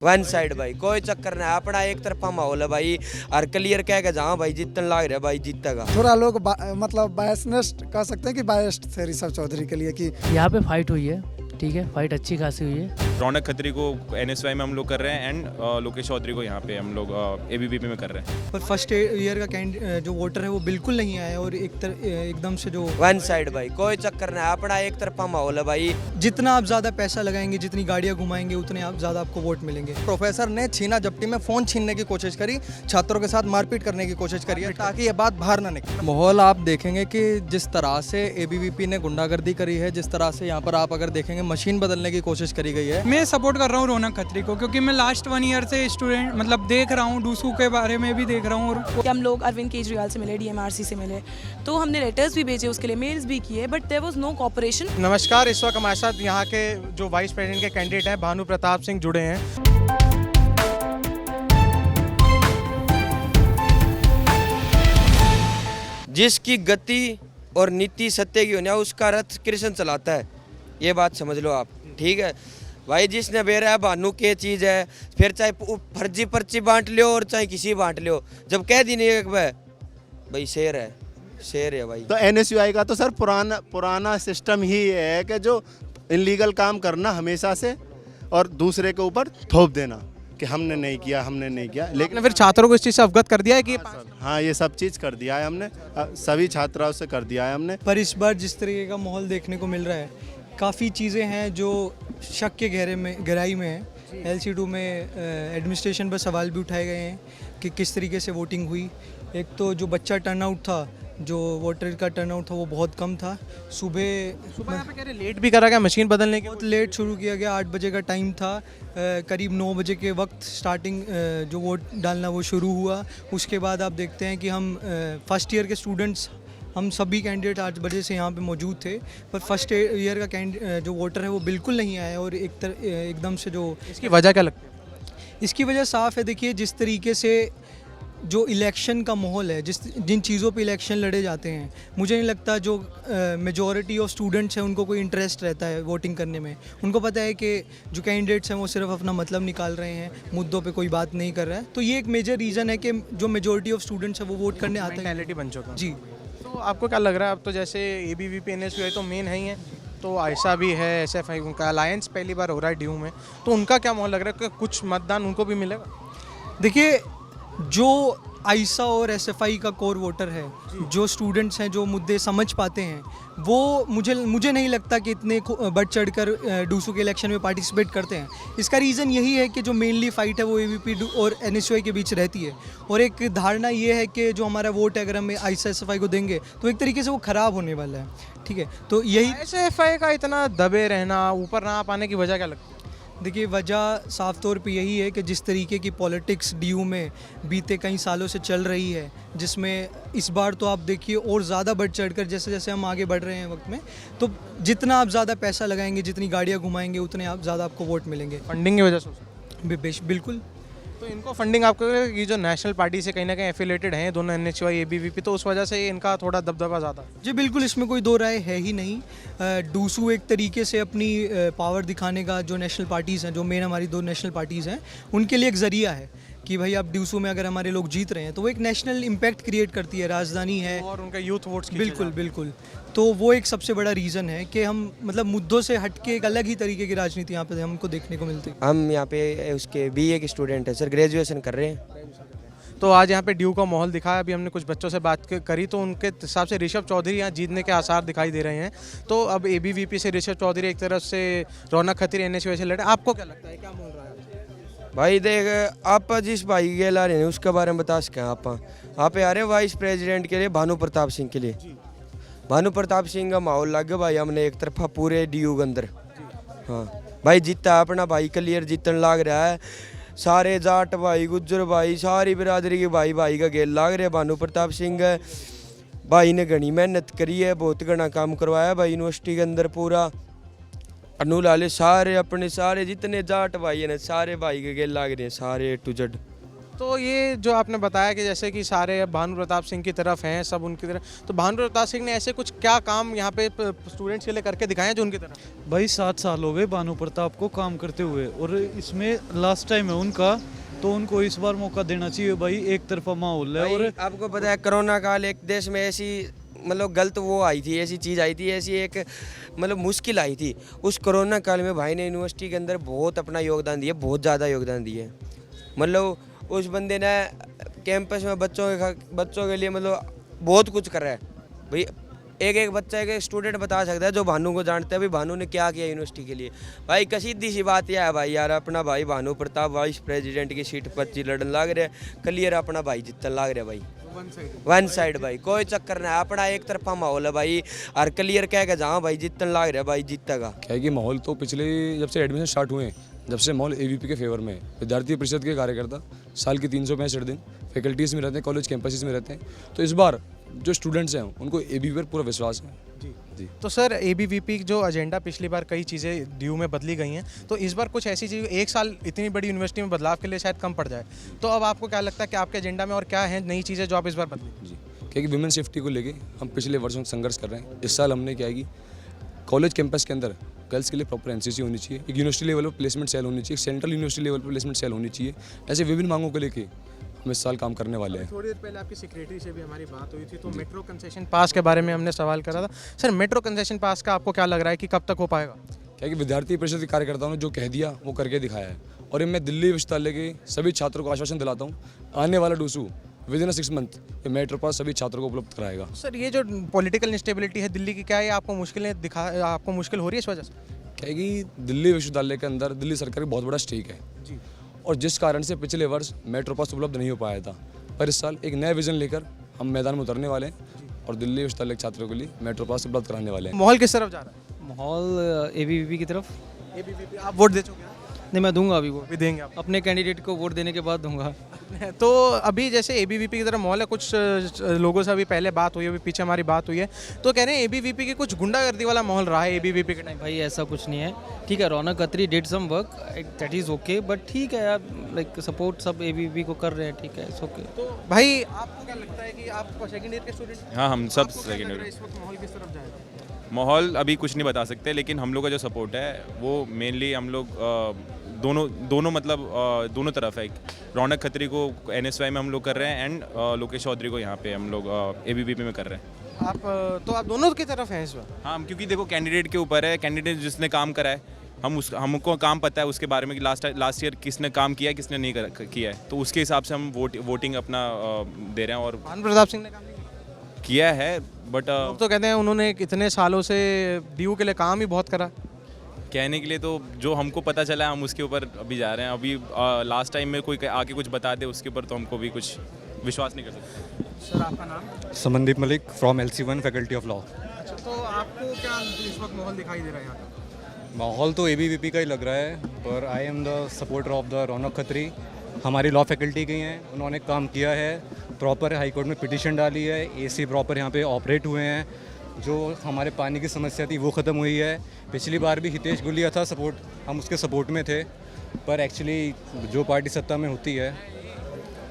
One side भाई, कोई चक्कर नहीं, अपना एक तरफा माहौल है भाई। और क्लियर कह के जहाँ भाई जीतने लग रहा है भाई जीतेगा। थोड़ा लोग मतलब बायसनेस्ट कह सकते हैं कि बायस्ड थे ऋषभ चौधरी के लिए कि यहाँ पे फाइट हुई है, ठीक है, फाइट अच्छी खासी हुई है। रौनक खत्री को एनएसवाई में हम लोग कर रहे हैं एंड लोकेश चौधरी को यहाँ पे हम लोग एबीवीपी में कर रहे हैं। पर फर्स्ट ईयर का जो वोटर है वो बिल्कुल नहीं आया और एकदम से जो वन साइड भाई, कोई चक्कर नहीं, अपना एक तरफा माहौल है भाई। जितना आप ज़्यादा पैसा लगाएंगे, जितनी गाड़ियाँ घुमाएंगे, उतने आप ज़्यादा आपको वोट मिलेंगे। प्रोफेसर ने छीना झपटी में फ़ोन छीनने की कोशिश करी, छात्रों के साथ मारपीट करने की कोशिश करी है ताकि ये बात बाहर ना निकले। माहौल आप देखेंगे कि जिस तरह से एबीवीपी ने गुंडागर्दी करी है, जिस तरह से यहाँ पर आप अगर देखेंगे मशीन बदलने की कोशिश करी गई है। मैं सपोर्ट कर रहा हूँ रौनक खत्री को, क्योंकि मैं लास्ट 1 ईयर से स्टूडेंट मतलब देख रहा हूँ, डूसू के बारे में भी देख रहा हूँ। और हम लोग अरविंद केजरीवाल से मिले, डीएमआरसी से मिले, तो हमने लेटर्स भी भेजे, उसके लिए मेल्स भी किए, but there was no cooperation. नमस्कार, इस वक्त हमारे साथ यहाँ के जो वाइस प्रेसिडेंट के कैंडिडेट हैं भानु प्रताप सिंह जुड़े हैं। जिसकी गति और नीति सत्य की होने उसका रथ कृष्ण चलाता है, ये बात समझ लो आप, ठीक है भाई। जिसने बेरा है भानु के चीज़ है, फिर चाहे फर्जी पर्ची बांट लो और चाहे किसी बांट लो, जब कह दी नहीं भाई शेर है, शेर है भाई। तो एनएसयूआई का तो सर पुराना सिस्टम ही है कि जो इलीगल काम करना हमेशा से और दूसरे के ऊपर थोप देना कि हमने नहीं किया। लेकिन फिर छात्रों को इस चीज़ से अवगत कर दिया है कि हाँ, ये सब चीज़ कर दिया है हमने, सभी छात्राओं से कर दिया है हमने। पर इस बार जिस तरीके का माहौल देखने को मिल रहा है, काफ़ी चीज़ें हैं जो शक के गहराई में है। LC2 में एडमिनिस्ट्रेशन पर सवाल भी उठाए गए हैं कि किस तरीके से वोटिंग हुई। एक तो जो बच्चा टर्नआउट था, जो वोटर का टर्नआउट था वो बहुत कम था। सुबह यहाँ पे कह रहे लेट भी करा गया मशीन बदलने के, बहुत लेट शुरू किया गया। 8 बजे का टाइम था, करीब 9 बजे के वक्त स्टार्टिंग जो वोट डालना वो शुरू हुआ। उसके बाद आप देखते हैं कि हम फर्स्ट ईयर के स्टूडेंट्स, हम सभी कैंडिडेट 8 बजे से यहाँ पे मौजूद थे, पर फर्स्ट ईयर का जो वोटर है वो बिल्कुल नहीं आया। और एकदम से जो इसकी वजह क्या लगती है? इसकी वजह साफ़ है। देखिए, जिस तरीके से जो इलेक्शन का माहौल है, जिन चीज़ों पे इलेक्शन लड़े जाते हैं, मुझे नहीं लगता जो मेजॉरिटी ऑफ स्टूडेंट्स हैं उनको कोई इंटरेस्ट रहता है वोटिंग करने में। उनको पता है कि जो कैंडिडेट्स हैं वो सिर्फ अपना मतलब निकाल रहे हैं, मुद्दों पे कोई बात नहीं कर रहा है। तो ये एक मेजर रीज़न है कि जो मेजॉरिटी ऑफ स्टूडेंट्स हैं वो वोट करने आते हैं। मेंटालिटी बन चुका है। जी। तो आपको क्या लग रहा है, अब तो जैसे एबीवीपी एनएसयूआई तो मेन है ही है, तो आयशा भी है, एसएफआई, उनका अलायंस पहली बार हो रहा है ड्यू में, तो उनका क्या माहौल लग रहा है कि कुछ मतदान उनको भी मिलेगा? देखिए, जो आयशा और एसएफआई का कोर वोटर है, जो स्टूडेंट्स हैं, जो मुद्दे समझ पाते हैं, वो मुझे नहीं लगता कि इतने बढ़ चढ़कर डूसू के इलेक्शन में पार्टिसिपेट करते हैं। इसका रीज़न यही है कि जो मेनली फ़ाइट है वो एबीवीपी और एनएसयूआई के बीच रहती है। और एक धारणा ये है कि जो हमारा वोट है, अगर हम आयशा एसएफआई को देंगे तो एक तरीके से वो ख़राब होने वाला है, ठीक है। तो यही एसएफआई का इतना दबे रहना, ऊपर ना आ पाने की वजह क्या लगती है? देखिए, वजह साफ तौर पे यही है कि जिस तरीके की पॉलिटिक्स डीयू में बीते कई सालों से चल रही है, जिसमें इस बार तो आप देखिए और ज़्यादा बढ़ चढ़कर जैसे जैसे हम आगे बढ़ रहे हैं वक्त में, तो जितना आप ज़्यादा पैसा लगाएंगे, जितनी गाड़ियाँ घुमाएंगे, उतने आप ज़्यादा आपको वोट मिलेंगे। फंडिंग की वजह से बिल्कुल। तो इनको फंडिंग आपको ये जो नेशनल पार्टी से कहीं ना कहीं एफिलेटेड हैं दोनों, एनएसयूआई एबीवीपी, तो उस वजह से इनका थोड़ा दबदबा ज़्यादा है। जी बिल्कुल, इसमें कोई दो राय है ही नहीं। डूसू एक तरीके से अपनी पावर दिखाने का, जो नेशनल पार्टीज़ हैं, जो मेन हमारी 2 नेशनल पार्टीज़ हैं, उनके लिए एक ज़रिया है कि भाई अब डूसू में अगर हमारे लोग जीत रहे हैं तो वो एक नेशनल इम्पैक्ट क्रिएट करती है, राजधानी है और उनका यूथ वोट्स। बिल्कुल। तो वो एक सबसे बड़ा रीज़न है कि हम मतलब मुद्दों से हटके एक अलग ही तरीके की राजनीति यहाँ पे हमको देखने को मिलती है। हम यहाँ पे उसके BA के स्टूडेंट हैं सर, ग्रेजुएशन कर रहे हैं। तो आज यहाँ पे ड्यू का माहौल दिखा है। अभी हमने कुछ बच्चों से बात करी तो उनके हिसाब से ऋषभ चौधरी यहाँ जीतने के आसार दिखाई दे रहे हैं। तो अब एबीवीपी से ऋषभ चौधरी, एक तरफ से रौनक खत्री एनएसयूआई से लड़े, आपको क्या लगता है, क्या बोल रहा है भाई? देख, आप जिस भाई के ला रहे हैं उसके बारे में बता सकें आप आ रहे वाइस प्रेसिडेंट के लिए भानु प्रताप सिंह के लिए। भानु प्रताप सिंह का माहौल लग गया भाई, हमने एक तरफा पूरे डीयू के अंदर। हाँ भाई, जीता अपना भाई क्लियर जीतने लग रहा है। सारे जाट भाई, गुज्जर भाई, सारी बिरादरी के भाई का गेल लाग रहे। भानु प्रताप सिंह भाई ने घनी मेहनत करी है, बहुत घना काम करवाया भाई यूनिवर्सिटी के अंदर पूरा। अनु लाले सारे अपने सारे जितने जाट भाई हैं सारे भाई के गेल लाग रहे हैं, सारे A to Z तो ये जो आपने बताया कि जैसे कि सारे भानु प्रताप सिंह की तरफ हैं, सब उनकी तरफ, तो भानु प्रताप सिंह ने ऐसे कुछ क्या काम यहाँ पे स्टूडेंट्स के लिए करके दिखाए हैं जो उनकी तरफ? भाई 7 साल हो गए भानु प्रताप को काम करते हुए, और इसमें लास्ट टाइम है उनका, तो उनको इस बार मौका देना चाहिए भाई। एक तरफा माहौल है। और आपको पता है कोरोना काल एक देश में ऐसी मतलब गलत वो आई थी, ऐसी चीज़ आई थी, ऐसी एक मतलब मुश्किल आई थी। उस कोरोना काल में भाई ने यूनिवर्सिटी के अंदर बहुत अपना योगदान दिया, बहुत ज़्यादा योगदान दिया। मतलब उस बंदे ने कैंपस में बच्चों के लिए मतलब बहुत कुछ कर रहा है भाई। एक बच्चा एक स्टूडेंट बता सकता है जो भानु को जानते हैं भाई भानु ने क्या किया यूनिवर्सिटी के लिए। भाई कसीदी सी बात यह है भाई यार, अपना भाई भानु प्रताप वाइस प्रेसिडेंट की सीट पर लड़न लग रहे, क्लियर अपना भाई जीतन लग रहा भाई। वन साइड भाई, कोई चक्कर नहीं, अपना एक तरफा माहौल है भाई। और क्लियर कह के जहाँ भाई जीतन लग रहा भाई जीतेगा। क्या है कि माहौल तो पिछले जब से एडमिशन स्टार्ट हुए जब से माहौल एबीवीपी के फेवर में है। विद्यार्थी परिषद के कार्यकर्ता साल के 365 दिन फैकल्टीज़ में रहते हैं, कॉलेज कैंपसेस में रहते हैं। तो इस बार जो स्टूडेंट्स हैं उनको एबीवीपी पर पूरा विश्वास है। जी। तो सर एबीवीपी जो एजेंडा, पिछली बार कई चीज़ें ड्यू में बदली गई हैं, तो इस बार कुछ ऐसी चीज़, एक साल इतनी बड़ी यूनिवर्सिटी में बदलाव के लिए शायद कम पड़ जाए, तो अब आपको क्या लगता है कि आपके एजेंडा में और क्या है नई चीज़ें जो आप इस बार बदली? जी, क्योंकि वुमेन सेफ्टी को लेके हम पिछले वर्षों से संघर्ष कर रहे हैं। इस साल हमने क्या है कि कॉलेज कैंपस के अंदर गर्ल्स के लिए प्रॉपर एनसीसी होनी चाहिए, एक यूनिवर्सिटी लेवल पर प्लेसमेंट सेल होनी चाहिए, एक सेंट्रल यूनिवर्सिटी लेवल पर प्लेसमेंट सेल होनी चाहिए। ऐसे विभिन्न मांगों को लेके हम इस साल काम करने वाले हैं। थोड़ी देर पहले आपकी सेक्रेटरी से भी हमारी बात हुई थी, तो मेट्रो कंसेशन पास के बारे में हमने सवाल करा था। सर मेट्रो कंसेशन पास का आपको क्या लग रहा है कि कब तक हो पाएगा? क्या कि विद्यार्थी परिषद के कार्यकर्ताओं ने जो कह दिया वो करके दिखाया है। और मैं दिल्ली विश्वविद्यालय के सभी छात्रों को आश्वासन दिलाता हूँ, आने वाला डूसू विदिन 6 मंथ ये मेट्रो पास सभी छात्रों को उपलब्ध कराएगा। सर ये जो पॉलिटिकल इंस्टेबिलिटी है दिल्ली की, क्या है आपको आपको मुश्किल हो रही है इस वजह से? क्या है कि दिल्ली विश्वविद्यालय के अंदर दिल्ली सरकार का बहुत बड़ा स्टेक है जी, और जिस कारण से पिछले वर्ष मेट्रो पास उपलब्ध नहीं हो पाया था, पर इस साल एक नया विजन लेकर हम मैदान में उतरने वाले हैं और दिल्ली विश्वविद्यालय के छात्रों के लिए मेट्रो पास उपलब्ध कराने वाले हैं। माहौल किस तरफ जा रहा है? माहौल एबीवीपी की तरफ। एबीवीपी आप वोट दे चुके हैं? नहीं, मैं दूंगा अभी वो भी देंगे आप? अपने कैंडिडेट को वोट देने के बाद दूंगा। तो अभी जैसे एबीवीपी की तरफ माहौल है, कुछ लोगों से अभी पहले बात हुई है, अभी पीछे हमारी बात हुई है, तो कह रहे हैं एबीवीपी की कुछ गुंडागर्दी वाला माहौल रहा है एबीवीपी के टाइम। भाई ऐसा कुछ नहीं है, ठीक है। Raunak Khatri did some work, that is okay, but ठीक है यार, लाइक सपोर्ट सब एबीवीपी को कर रहे हैं, ठीक है, इट्स ओके। तो भाई आपको क्या लगता है कि आप सेकंड ईयर के स्टूडेंट? हाँ, हम सब आपको क्या सेकंड लग रहा है ईयर। इस वक्त माहौल किस तरफ जाएगा? माहौल अभी कुछ नहीं बता सकते, लेकिन हम लोग का जो सपोर्ट है वो मेनली हम लोग दोनों मतलब दोनों तरफ है। रौनक खत्री को एनएसवाई में हम लोग कर रहे हैं एंड लोकेश चौधरी को यहाँ पे हम लोग एबीवीपी में कर रहे हैं। आप दोनों की तरफ हैं इस बार? हाँ, क्योंकि देखो कैंडिडेट के ऊपर है, कैंडिडेट जिसने काम करा है, हमको काम पता है उसके बारे में कि लास्ट ईयर किसने काम किया है किसने नहीं किया है, तो उसके हिसाब से हम वोटिंग अपना दे रहे हैं। और भानु प्रताप सिंह ने काम किया है, बट तो कहते हैं उन्होंने कितने सालों से डीयू के लिए काम ही बहुत करा। कहने के लिए तो जो हमको पता चला है हम उसके ऊपर अभी जा रहे हैं। अभी लास्ट टाइम में कोई आके कुछ बता दे उसके ऊपर तो हमको भी कुछ विश्वास नहीं कर सकते। सर आपका नाम? Samandeep Malik from LC1 faculty of law. अच्छा, तो आपको क्या इस वक्त माहौल दिखाई दे रहा है यहाँ का? माहौल तो एबीवीपी का ही लग रहा है, पर I am the supporter of the Raunak Khatri. हमारी लॉ फैकल्टी की हैं, उन्होंने काम किया है, प्रॉपर हाई कोर्ट में पिटीशन डाली है, AC प्रॉपर यहाँ पे ऑपरेट हुए हैं, जो हमारे पानी की समस्या थी वो ख़त्म हुई है। पिछली बार भी हितेश गुलिया था सपोर्ट, हम उसके सपोर्ट में थे, पर एक्चुअली जो पार्टी सत्ता में होती है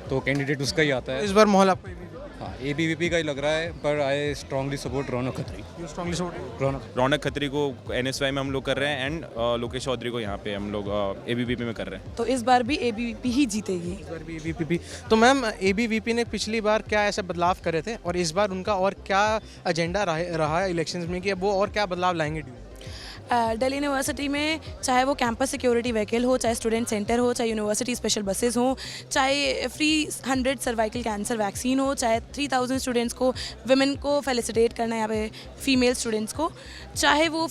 तो कैंडिडेट उसका ही आता है। इस बार माहौल आपको हाँ एबीवीपी का ही लग रहा है, पर I strongly support Raunak Khatri. Strongly support Raunak Khatri को एनएसवाई में हम लोग कर रहे हैं एंड लोकेश चौधरी को यहाँ पे हम लोग एबीवीपी में कर रहे हैं। तो इस बार भी एबीवीपी ही जीतेगी। इस बार भी एबीवीपी। तो मैम एबीवीपी ने पिछली बार क्या ऐसे बदलाव करे थे और इस बार उनका और क्या एजेंडा रहा है इलेक्शंस में कि वो और क्या बदलाव लाएंगे? दिल्ली यूनिवर्सिटी में चाहे वो कैंपस सिक्योरिटी व्हीकल हो, चाहे स्टूडेंट सेंटर हो, चाहे यूनिवर्सिटी स्पेशल बसेस हो, चाहे फ्री 100 सर्वाइकल कैंसर वैक्सीन हो, चाहे 3000 स्टूडेंट्स को विमेन को फेलिसिटेट करना यहाँ पे फीमेल स्टूडेंट्स को, चाहे वो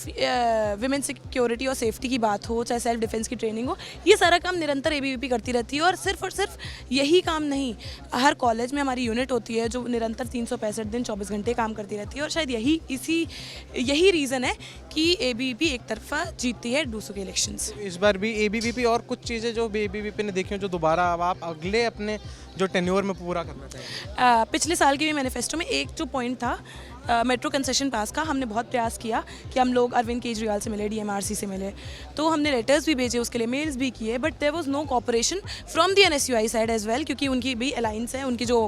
विमेन सिक्योरिटी और सेफ्टी की बात हो, चाहे सेल्फ डिफेंस की ट्रेनिंग हो, ये सारा काम निरंतर एबीवीपी करती रहती है। और सिर्फ यही काम नहीं, हर कॉलेज में हमारी यूनिट होती है जो निरंतर 365 दिन 24 घंटे काम करती रहती है। और शायद यही रीज़न है कि एबीवीपी एक तरफा जीतती है डूसू के इलेक्शंस। इस बार भी एबीवीपी और कुछ चीज़ें जो एबीवीपी ने देखी हो जो दोबारा अब आप अगले अपने जो टेन्योर में पूरा करना चाहिए? पिछले साल के भी मैनिफेस्टो में एक जो पॉइंट था मेट्रो कंसेशन पास का हमने बहुत प्रयास किया कि हम लोग अरविंद केजरीवाल से मिले, DMRC से मिले, तो हमने लेटर्स भी भेजे, उसके लिए मेल्स भी किए, but there was no cooperation from the NSUI side as well, क्योंकि उनकी भी अलाइंस है, उनकी जो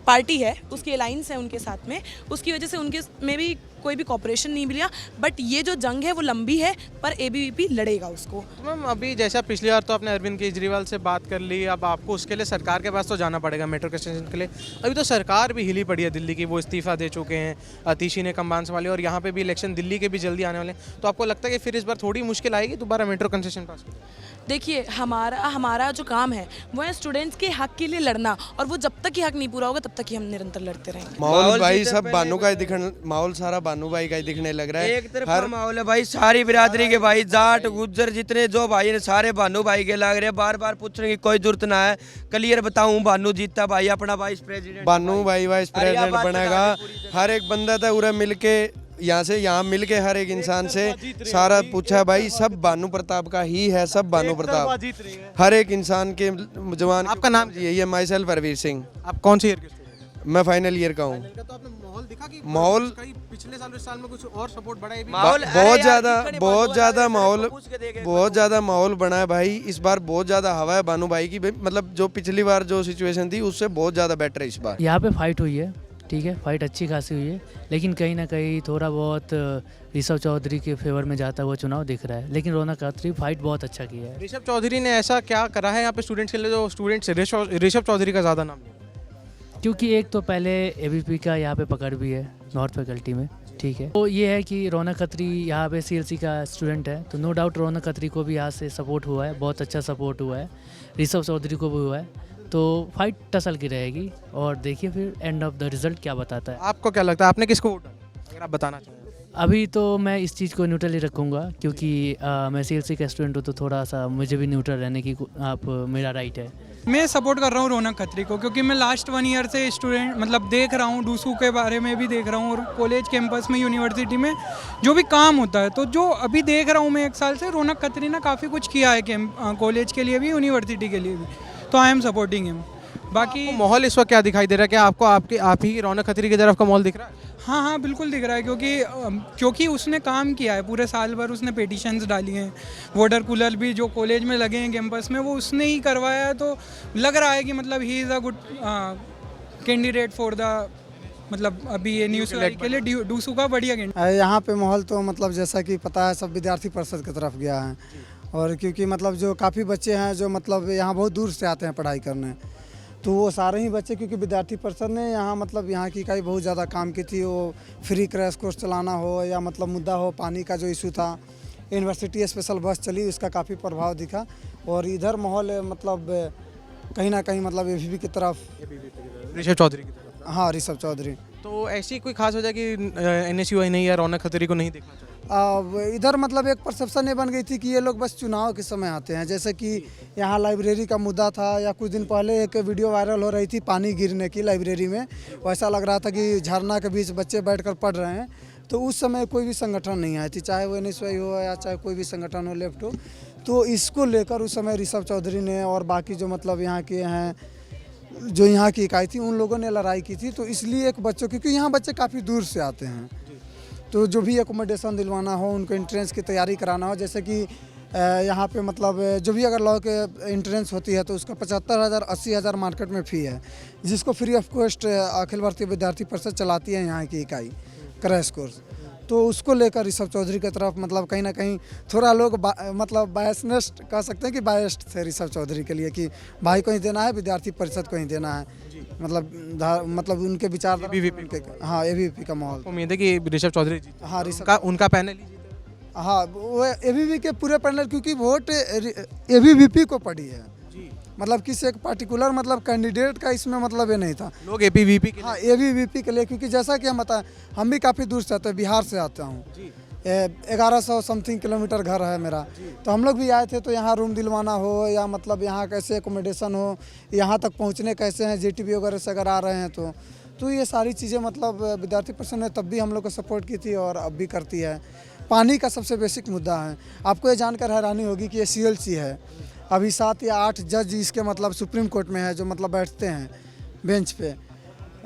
पार्टी है उसकी अलाइंस है उनके साथ में, उसकी वजह से उनके में भी कोई भी कॉपरेशन नहीं मिला। बट ये जो जंग है वो लंबी है, पर ABVP लड़ेगा उसको। तो मैम अभी जैसा पिछली बार तो आपने अरविंद केजरीवाल से बात कर ली, अब आपको उसके लिए सरकार के पास तो जाना पड़ेगा मेट्रो स्टेशन के लिए। अभी तो सरकार भी हिली पड़ी है दिल्ली की, वो इस्तीफा दे चुके हैं, अतीशी ने कम्बान संभाली, और यहाँ पे भी इलेक्शन दिल्ली के भी जल्दी आने वाले हैं। तो आपको लगता है कि फिर इस बार थोड़ी मुश्किल आएगी दोबारा मेट्रो कंसेशन पास? देखिए, हमारा जो काम है वो है स्टूडेंट्स के हक के लिए लड़ना, और वो जब तक ही हक नहीं पूरा होगा तब तक ही हम निरंतर लड़ते रहेंगे। माहौल भाई सब बानू का ही दिखने, माहौल सारा बानू भाई का ही दिखने लग रहा है। एक तरफ हर माहौल है भाई, सारी बिरादरी के भाई, जाट गुज्जर जितने जो भाई ने सारे बानू भाई के लग रहे हैं। बार बार पूछने की कोई जरूरत ना है, क्लियर बताऊं, बानू जीता भाई अपना वाइस प्रेसिडेंट, बानू भाई वाइस प्रेसिडेंट बनेगा। हर एक बंदा था पूरा मिलके यहाँ से यहाँ मिल के हर एक इंसान से सारा पूछा भाई, सब भानु प्रताप का ही है, सब भानु प्रताप हर एक इंसान के जवान। आपका नाम यही है? My self Parveer Singh. आप कौन सी ईयर के स्टूडेंट? मैं फाइनल ईयर का हूँ। तो आपने माहौल दिखा कि माहौल पिछले साल इस साल में कुछ और सपोर्ट बढ़ा है? बहुत ज़्यादा माहौल बना है भाई इस बार, बहुत ज़्यादा हवा है भानु भाई की, मतलब जो पिछली बार जो सिचुएशन थी उससे बहुत ज़्यादा बेटर है इस बार। यहाँ पे फाइट हुई है, ठीक है, फाइट अच्छी खासी हुई है, लेकिन कहीं ना कहीं थोड़ा बहुत ऋषभ चौधरी के फेवर में जाता हुआ चुनाव दिख रहा है, लेकिन रौनक खत्री फाइट बहुत अच्छा किया है। ऋषभ चौधरी ने ऐसा क्या करा है यहाँ पे स्टूडेंट्स के लिए जो स्टूडेंट्स ऋषभ चौधरी का ज़्यादा नाम लिया? क्योंकि एक तो पहले ABVP का यहाँ पे पकड़ भी है नॉर्थ फैकल्टी में, ठीक है, तो ये है कि रौनक खत्री यहाँ पे CLC का स्टूडेंट है, तो नो डाउट रौनक खत्री को भी यहाँ से सपोर्ट हुआ है, बहुत अच्छा सपोर्ट हुआ है, ऋषभ चौधरी को भी हुआ है, तो फाइट टसल की रहेगी और देखिए फिर एंड ऑफ द रिजल्ट क्या बताता है। आपको क्या लगता है, आपने किसको वोट डाला, अगर आप बताना चाहें? अभी तो मैं इस चीज़ को न्यूट्रल ही रखूँगा, क्योंकि मैं CLC का स्टूडेंट हूँ, तो थोड़ा सा मुझे भी न्यूट्रल रहने की आप मेरा राइट है। मैं सपोर्ट कर रहा हूँ रौनक खत्री को, क्योंकि मैं लास्ट 1 ईयर से स्टूडेंट मतलब देख रहा हूँ, डूसू के बारे में भी देख रहा हूँ, और कॉलेज कैंपस में यूनिवर्सिटी में जो भी काम होता है, तो जो अभी देख रहा हूँ मैं 1 साल से, रौनक खत्री ने काफ़ी कुछ किया है कॉलेज के लिए भी, यूनिवर्सिटी के लिए भी, तो आई एम सपोर्टिंग हिम। बाकी माहौल इस वक्त क्या दिखाई दे रहा है, क्या आपको आप ही रौनक खत्री की तरफ का माहौल दिख रहा है? हाँ बिल्कुल दिख रहा है, क्योंकि उसने काम किया है पूरे साल भर, उसने पिटिशंस डाली हैं, वाटर कूलर भी जो कॉलेज में लगे हैं कैंपस में वो उसने ही करवाया है, तो लग रहा है कि मतलब he is a good candidate for the, मतलब अभी ये न्यूज़ के लिए डूसू का बढ़िया कैंडिडेट। यहाँ पे माहौल तो मतलब जैसा कि पता है सब विद्यार्थी परिषद की तरफ गया है, और क्योंकि मतलब जो काफ़ी बच्चे हैं जो मतलब यहाँ बहुत दूर से आते हैं पढ़ाई करने, तो वो सारे ही बच्चे, क्योंकि विद्यार्थी परिषद ने यहाँ मतलब यहाँ की इकाई बहुत ज़्यादा काम की थी, वो फ्री क्रैश कोर्स चलाना हो या मतलब मुद्दा हो, पानी का जो इशू था, यूनिवर्सिटी स्पेशल बस चली, उसका काफ़ी प्रभाव दिखा। और इधर माहौल मतलब कहीं ना कहीं मतलब ABVP की तरफ, ऋषभ चौधरी की तरफ। हाँ, ऋषभ चौधरी। तो ऐसी कोई खास वजह कि NSUI नहीं या रौनक खत्री को नहीं देखना चाहिए? इधर मतलब एक परसेप्शन ये बन गई थी कि ये लोग बस चुनाव के समय आते हैं, जैसे कि यहाँ लाइब्रेरी का मुद्दा था, या कुछ दिन पहले एक वीडियो वायरल हो रही थी पानी गिरने की लाइब्रेरी में, वैसा लग रहा था कि झरना के बीच बच्चे बैठकर पढ़ रहे हैं, तो उस समय कोई भी संगठन नहीं आई थी, चाहे वो NSUI हो या चाहे कोई भी संगठन हो लेफ्ट हो, तो इसको लेकर उस समय ऋषभ चौधरी ने और बाकी जो मतलब यहाँ के हैं जो यहाँ की इकाई थी उन लोगों ने लड़ाई की थी। तो इसलिए एक बच्चों, क्योंकि यहाँ बच्चे काफ़ी दूर से आते हैं, तो जो भी एकोमोडेशन दिलवाना हो, उनको एंट्रेंस की तैयारी कराना हो, जैसे कि यहाँ पे मतलब जो भी अगर लॉ के एंट्रेंस होती है तो उसका 75,000 80,000 मार्केट में फ़ी है, जिसको free of cost Akhil Bharatiya विद्यार्थी परिषद चलाती है यहाँ की इकाई क्रैश कोर्स। तो उसको लेकर ऋषभ चौधरी की तरफ मतलब कहीं ना कहीं थोड़ा लोग मतलब बायसनेस्ट कह सकते हैं कि बायस्ड थे ऋषभ चौधरी के लिए, कि भाई को ही देना है, विद्यार्थी परिषद को ही देना है, मतलब उनके विचार। हाँ, ABVP का माहौल। उम्मीद है कि ऋषभ चौधरी हाँ, उनका पैनल ही जीता। हाँ, वो ABVP के पूरे पैनल, क्योंकि वोट ABVP को पड़ी है, मतलब किसी एक पार्टिकुलर मतलब कैंडिडेट का इसमें मतलब ये नहीं था, लोग ABVP के लिए। हाँ, ABVP के लिए, क्योंकि जैसा कि हम बताएं हम भी काफ़ी दूर से आते हैं, बिहार से आता हूँ, 1100 समथिंग किलोमीटर घर है मेरा, तो हम लोग भी आए थे, तो यहाँ रूम दिलवाना हो या मतलब यहाँ कैसे एकोमोडेशन हो, यहाँ तक पहुँचने कैसे हैं, JTB वगैरह से अगर आ रहे हैं तो ये सारी चीज़ें मतलब विद्यार्थी परिषद ने तब भी हम लोग को सपोर्ट की थी और अब भी करती है। पानी का सबसे बेसिक मुद्दा है, आपको ये जानकर हैरानी होगी कि ये CLC है, अभी 7 या 8 जज इसके मतलब सुप्रीम कोर्ट में है जो मतलब बैठते हैं बेंच पे,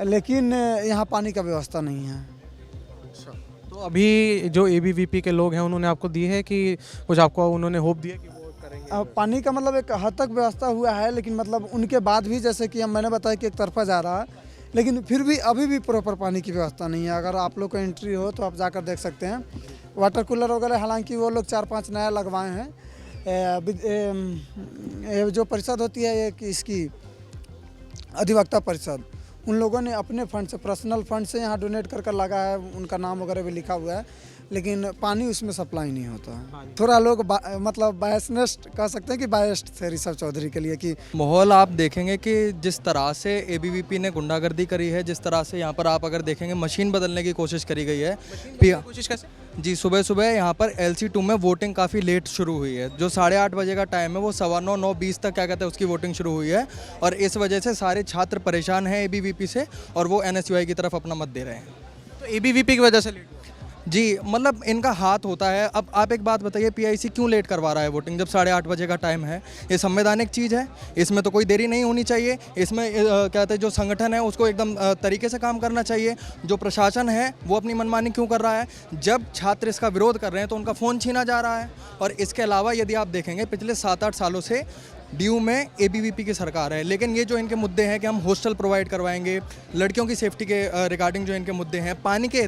लेकिन यहाँ पानी का व्यवस्था नहीं है। तो अभी जो ABVP के लोग हैं उन्होंने आपको दी है कि कुछ आपको उन्होंने होप दिया कि वो करेंगे? पानी का मतलब एक हद तक व्यवस्था हुआ है, लेकिन मतलब उनके बाद भी जैसे कि मैंने बताया कि एक तरफा जा रहा है, लेकिन फिर भी अभी भी प्रॉपर पानी की व्यवस्था नहीं है। अगर आप लोग को एंट्री हो तो आप जाकर देख सकते हैं। वाटर कूलर वगैरह हालांकि वो लोग 4-5 नया लगवाए हैं। जो परिषद होती है एक इसकी अधिवक्ता परिषद, उन लोगों ने अपने फंड से, पर्सनल फंड से यहाँ डोनेट कर लगा है, उनका नाम वगैरह भी लिखा हुआ है, लेकिन पानी उसमें सप्लाई नहीं होता है। थोड़ा लोग मतलब बायसनेस्ट कह सकते हैं कि बायस्ड थे ऋषभ चौधरी के लिए कि माहौल आप देखेंगे कि जिस तरह से ABVP ने गुंडागर्दी करी है, जिस तरह से यहाँ पर आप अगर देखेंगे मशीन बदलने की कोशिश करी गई है। कोशिश कैसे? जी, सुबह सुबह यहाँ पर LC2 में वोटिंग काफ़ी लेट शुरू हुई है। जो 8:30 बजे का टाइम है वो 9:15 9:20 तक क्या कहते हैं उसकी वोटिंग शुरू हुई है, और इस वजह से सारे छात्र परेशान हैं ABVP से, और वो NSUI की तरफ अपना मत दे रहे हैं। तो ABVP की वजह से लेट हुआ? जी, मतलब इनका हाथ होता है। अब आप एक बात बताइए, PIC क्यों लेट करवा रहा है वोटिंग जब 8:30 बजे का टाइम है? ये संवैधानिक चीज़ है, इसमें तो कोई देरी नहीं होनी चाहिए। इसमें क्या कहते हैं जो संगठन है उसको एकदम तरीके से काम करना चाहिए। जो प्रशासन है वो अपनी मनमानी क्यों कर रहा है? जब छात्र इसका विरोध कर रहे हैं तो उनका फ़ोन छीना जा रहा है। और इसके अलावा यदि आप देखेंगे पिछले 7-8 सालों से DU में ABVP की सरकार है, लेकिन ये जो इनके मुद्दे हैं कि हम हॉस्टल प्रोवाइड करवाएंगे, लड़कियों की सेफ्टी के रिगार्डिंग जो इनके मुद्दे हैं, पानी के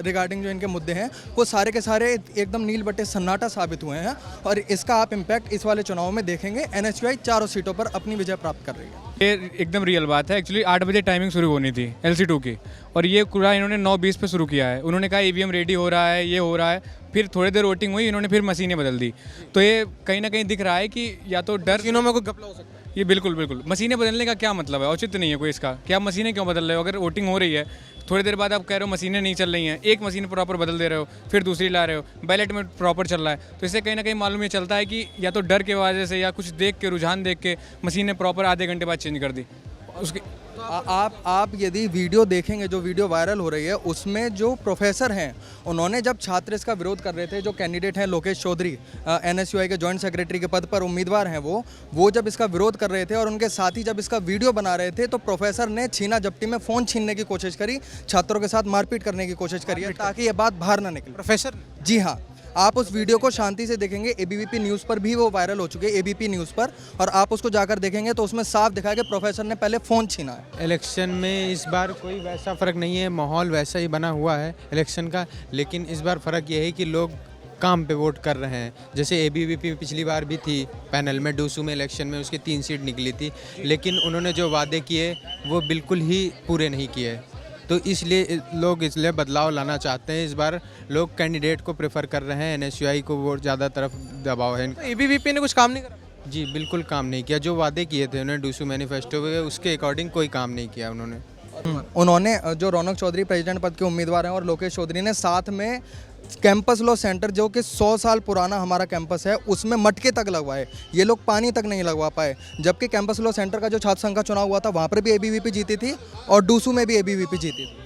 रिगार्डिंग जो इनके मुद्दे हैं, वो सारे के सारे एकदम नील बट्टे सन्नाटा साबित हुए हैं। और इसका आप इम्पैक्ट इस वाले चुनाव में देखेंगे। NSUI 4 सीटों पर अपनी विजय प्राप्त कर रही है। ये एकदम रियल बात है। एक्चुअली 8 बजे टाइमिंग शुरू होनी थी LC2 की, और ये पूरा इन्होंने 9:20 पे शुरू किया है। उन्होंने कहा EVM रेडी हो रहा है, ये हो रहा है, फिर थोड़ी देर वोटिंग हुई, इन्होंने फिर मशीनें बदल दी। तो ये कहीं ना कहीं दिख रहा है कि या तो डर मशीनों में कोई घपला हो सकता है। ये बिल्कुल मशीनें बदलने का क्या मतलब है? औचित्य नहीं है कोई इसका कि आप मशीनें क्यों बदल रहे हो? अगर वोटिंग हो रही है, थोड़ी देर बाद आप कह रहे हो मशीनें नहीं चल रही हैं, एक मशीन प्रॉपर बदल दे रहे हो, फिर दूसरी ला रहे हो, बैलेट में प्रॉपर चल रहा है, तो इससे कहीं ना कहीं मालूम ये चलता है कि या तो डर के वजह से या कुछ देख के, रुझान देख के मशीनें प्रॉपर आधे घंटे बाद चेंज कर दी उसकी। आप यदि वीडियो देखेंगे, जो वीडियो वायरल हो रही है, उसमें जो प्रोफेसर हैं उन्होंने जब छात्र इसका विरोध कर रहे थे, जो कैंडिडेट हैं लोकेश चौधरी NSUI के जॉइंट सेक्रेटरी के पद पर उम्मीदवार हैं, वो जब इसका विरोध कर रहे थे और उनके साथी जब इसका वीडियो बना रहे थे, तो प्रोफेसर ने छीना झपटी में फ़ोन छीनने की कोशिश करी, छात्रों के साथ मारपीट करने की कोशिश करी है ताकि ये बात बाहर ना निकले। प्रोफेसर? जी हाँ, आप उस वीडियो को शांति से देखेंगे। ABVP न्यूज़ पर भी वो वायरल हो चुके हैं, ABP न्यूज़ पर, और आप उसको जाकर देखेंगे तो उसमें साफ दिखा है कि प्रोफेसर ने पहले फ़ोन छीना है। इलेक्शन में इस बार कोई वैसा फ़र्क नहीं है, माहौल वैसा ही बना हुआ है इलेक्शन का, लेकिन इस बार फ़र्क ये है कि लोग काम पे वोट कर रहे हैं। जैसे ABVP पिछली बार भी थी पैनल में, डूसू में इलेक्शन में उसकी 3 सीट निकली थी, लेकिन उन्होंने जो वादे किए वो बिल्कुल ही पूरे नहीं किए। तो इसलिए लोग इसलिए बदलाव लाना चाहते हैं। इस बार लोग कैंडिडेट को प्रेफर कर रहे हैं, NSUI को वोट ज़्यादा तरफ दबाव है। तो ABVP ने कुछ काम नहीं करा? जी बिल्कुल काम नहीं किया। जो वादे किए थे उन्होंने डूसू मैनिफेस्टो में, उसके अकॉर्डिंग कोई काम नहीं किया उन्होंने जो रौनक चौधरी प्रेसिडेंट पद के उम्मीदवार हैं और लोकेश चौधरी ने साथ में कैंपस लॉ सेंटर जो कि 100 साल पुराना हमारा कैंपस है उसमें मटके तक लगवाए। ये लोग पानी तक नहीं लगवा पाए, जबकि कैंपस लॉ सेंटर का जो छात्र संघ का चुनाव हुआ था वहाँ पर भी ABVP जीती थी और डूसू में भी ABVP जीती थी।